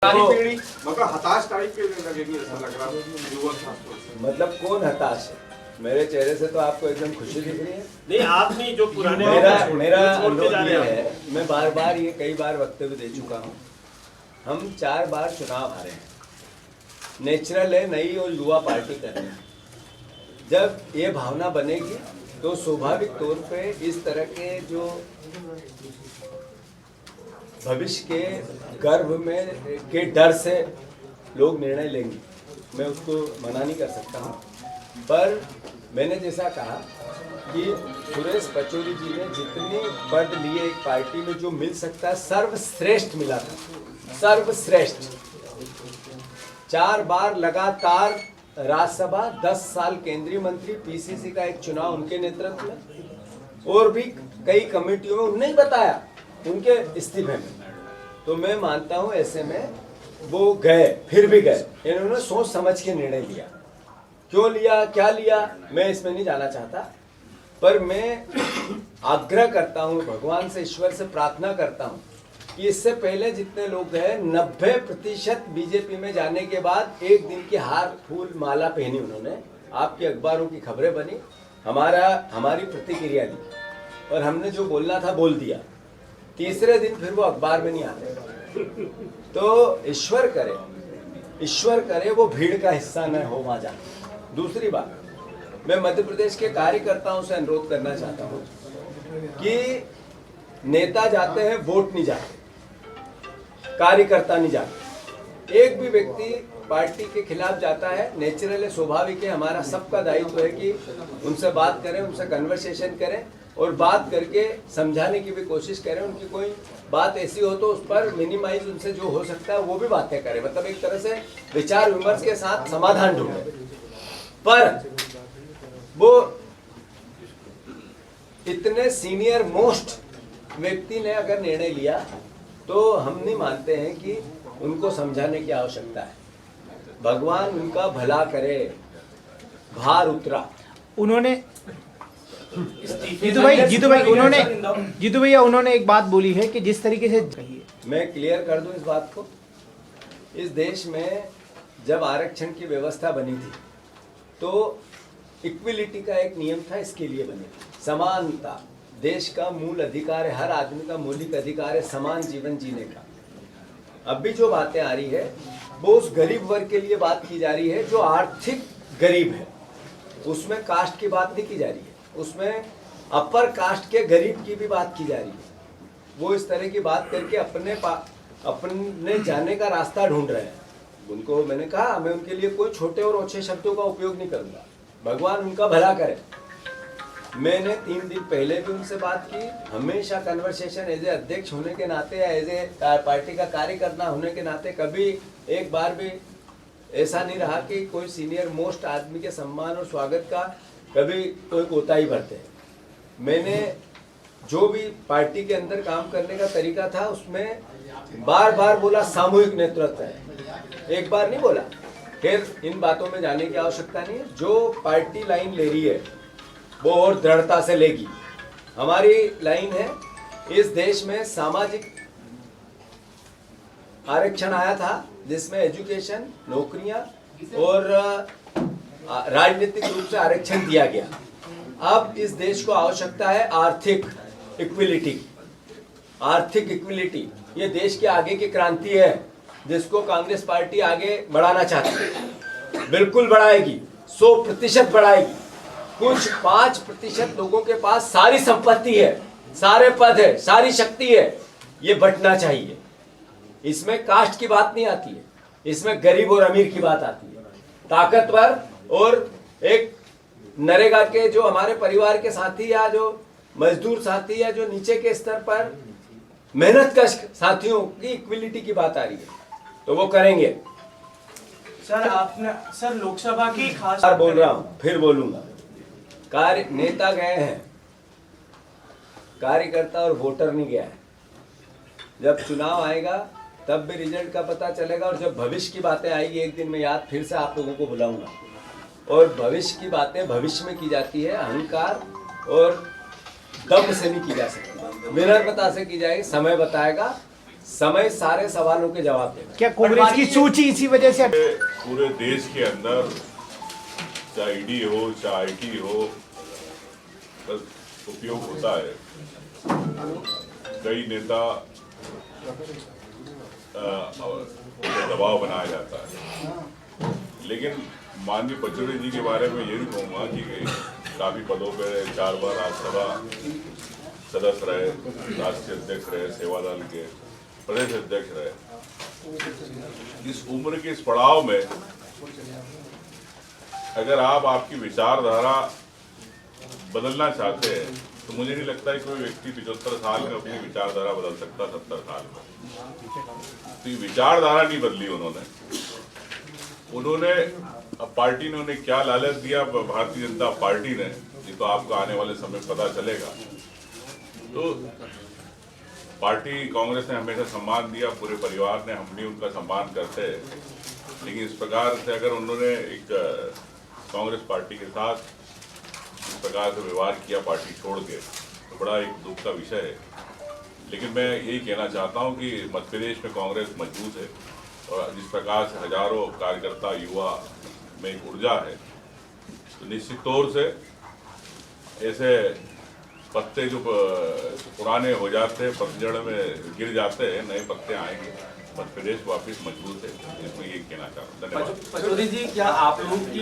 हताश टाइप के लगेगी, ऐसा लग रहा है युवक खासतौर से। मतलब कौन हताश है? मेरे चेहरे से तो आपको एकदम खुशी दिख रही है। नहीं, आप नहीं, जो पुराने मेरा अनुरोध ये है, मैं बार बार ये कई बार वक्तव्य दे चुका हूँ, हम 4 बार चुनाव हारे हैं। नेचुरल है नई और युवा पार्टी करनी। जब ये भावना बनेगी तो स्वाभाविक तौर पे इस तरह के जो भविष्य के गर्भ में के डर से लोग निर्णय लेंगे। मैं उसको मना नहीं कर सकता हूँ, पर मैंने जैसा कहा कि सुरेश पचौरी जी ने जितने पद लिए एक पार्टी में जो मिल सकता है सर्वश्रेष्ठ मिला था, सर्वश्रेष्ठ। 4 बार लगातार राज्यसभा, 10 साल केंद्रीय मंत्री, पीसीसी का एक चुनाव उनके नेतृत्व में, और भी कई कमेटियों में उन्हें बताया उनके इस्तीफे में। तो मैं मानता हूं ऐसे में वो गए, फिर भी गए। इन्होंने सोच समझ के निर्णय लिया। क्यों लिया, क्या लिया, मैं इसमें नहीं जाना चाहता, पर मैं आग्रह करता हूं, भगवान से, ईश्वर से प्रार्थना करता हूं कि इससे पहले जितने लोग गए 90% बीजेपी में जाने के बाद एक दिन की हार फूल माला पहनी उन्होंने, आपके अखबारों की खबरें बनी, हमारी प्रतिक्रिया दी, और हमने जो बोलना था बोल दिया। तीसरे दिन फिर वो अखबार में नहीं आते। तो ईश्वर करे वो भीड़ का हिस्सा न हो वहां जाए। दूसरी बात, मैं मध्य प्रदेश के कार्यकर्ताओं से अनुरोध करना चाहता हूं कि नेता जाते हैं, वोट नहीं जाते, कार्यकर्ता नहीं जाते। एक भी व्यक्ति पार्टी के खिलाफ जाता है, नेचुरल है, स्वाभाविक है। हमारा सबका दायित्व है कि उनसे बात करें, उनसे कन्वर्सेशन करें, और बात करके समझाने की भी कोशिश करें। उनकी कोई बात ऐसी हो तो उस पर मिनिमाइज उनसे जो हो सकता है वो भी बातें करें, मतलब एक तरह से विचार विमर्श के साथ समाधान ढूंढें। पर वो इतने सीनियर मोस्ट व्यक्ति ने अगर निर्णय लिया तो हम नहीं मानते हैं कि उनको समझाने की आवश्यकता है। भगवान उनका भला करे, भार उतरा। उन्होंने जीतू भैया उन्होंने एक बात बोली है कि जिस तरीके से कही, मैं क्लियर कर दूं इस बात को। इस देश में जब आरक्षण की व्यवस्था बनी थी तो इक्विलिटी का एक नियम था, इसके लिए बनी थी। समानता देश का मूल अधिकार है, हर आदमी का मौलिक अधिकार है समान जीवन जीने का। अभी जो बातें आ रही है वो उस गरीब वर्ग के लिए बात की जा रही है जो आर्थिक गरीब है, उसमें कास्ट की बात नहीं की जा रही है, उसमें अपर कास्ट के गरीब की भी बात की जा रही है। वो इस तरह की बात करके अपने जाने का रास्ता ढूंढ रहे हैं। उनको मैंने कहा, मैं उनके लिए कोई छोटे और ओछे शब्दों का उपयोग नहीं करूंगा। भगवान उनका भला करे। मैंने 3 दिन पहले भी उनसे बात की। हमेशा कन्वर्सेशन एज ए अध्यक्ष होने के नाते या एज ए पार्टी का कार्यकर्ता होने के नाते कभी एक बार भी ऐसा नहीं रहा कि कोई सीनियर मोस्ट आदमी के सम्मान और स्वागत का कभी कोई कोताही बरते। मैंने जो भी पार्टी के अंदर काम करने का तरीका था उसमें बार बार बोला सामूहिक नेतृत्व है, एक बार नहीं बोला। फिर इन बातों में जाने की आवश्यकता नहीं है। जो पार्टी लाइन ले रही है वो और दृढ़ता से लेगी। हमारी लाइन है, इस देश में सामाजिक आरक्षण आया था जिसमें एजुकेशन, नौकरियां और राजनीतिक रूप से आरक्षण दिया गया। अब इस देश को आवश्यकता है आर्थिक इक्विलिटी। आर्थिक इक्विलिटी ये देश के आगे की क्रांति है जिसको कांग्रेस पार्टी आगे बढ़ाना चाहती है। बिल्कुल बढ़ाएगी, 100% बढ़ाएगी। कुछ 5% लोगों के पास सारी संपत्ति है, सारे पद है, सारी शक्ति है, ये बंटना चाहिए। इसमें कास्ट की बात नहीं आती है, इसमें गरीब और अमीर की बात आती है। ताकतवर और एक नरेगा के जो हमारे परिवार के साथी या जो मजदूर साथी या जो नीचे के स्तर पर मेहनत कश साथियों की इक्विलिटी की बात आ रही है, तो वो करेंगे। सर लोकसभा की खास बोल रहा हूं, फिर बोलूंगा। नेता गए हैं, कार्यकर्ता और वोटर नहीं गया है। जब चुनाव आएगा तब भी रिजल्ट का पता चलेगा, और जब भविष्य की बातें आएगी एक दिन में याद फिर से आप लोगों को बुलाऊंगा। और भविष्य की बातें भविष्य में की जाती है, अहंकार और दम से नहीं की जा सकती, विनम्रता से की जाएगी। समय बताएगा समय सारे सवालों के जवाब देगा। क्या कांग्रेस की सूची इसी वजह से पूरे देश के अंदर चाहे ईडी हो चाहे आईटी हो बस उपयोग होता है। कई नेता दबाव बनाया जाता है, लेकिन माननीय पचौरी जी के बारे में ये भी कहूँगा कि काफी पदों पे 4 बार राज्यसभा सदस्य रहे, राष्ट्रीय अध्यक्ष रहे, सेवा दल के प्रदेश अध्यक्ष रहे। इस उम्र के इस पड़ाव में अगर आप आपकी विचारधारा बदलना चाहते हैं तो मुझे नहीं लगता है कोई व्यक्ति 75 साल में अपनी विचारधारा बदल सकता 70 साल में। तो ये विचारधारा नहीं बदली उन्होंने अब पार्टी ने उन्हें क्या लालच दिया, भारतीय जनता पार्टी ने, ये तो आपको आने वाले समय पता चलेगा। तो पार्टी कांग्रेस ने हमेशा सम्मान दिया, पूरे परिवार ने, हम भी उनका सम्मान करते हैं, लेकिन इस प्रकार से अगर उन्होंने एक कांग्रेस पार्टी के साथ इस प्रकार से व्यवहार किया पार्टी छोड़ के, तो बड़ा एक दुख का विषय है। लेकिन मैं यही कहना चाहता हूं कि मध्य प्रदेश में कांग्रेस मजबूत है और जिस प्रकार से हजारों कार्यकर्ता युवा में एक ऊर्जा है, तो निश्चित तौर से ऐसे पत्ते जो पुराने हो जाते हैं, पतझड़ में गिर जाते हैं, नए पत्ते आएंगे, मध्य प्रदेश वापिस मजबूत है, इसमें यही कहना चाहता हूँ। धन्यवाद। पचौरी जी, क्या आप लोग की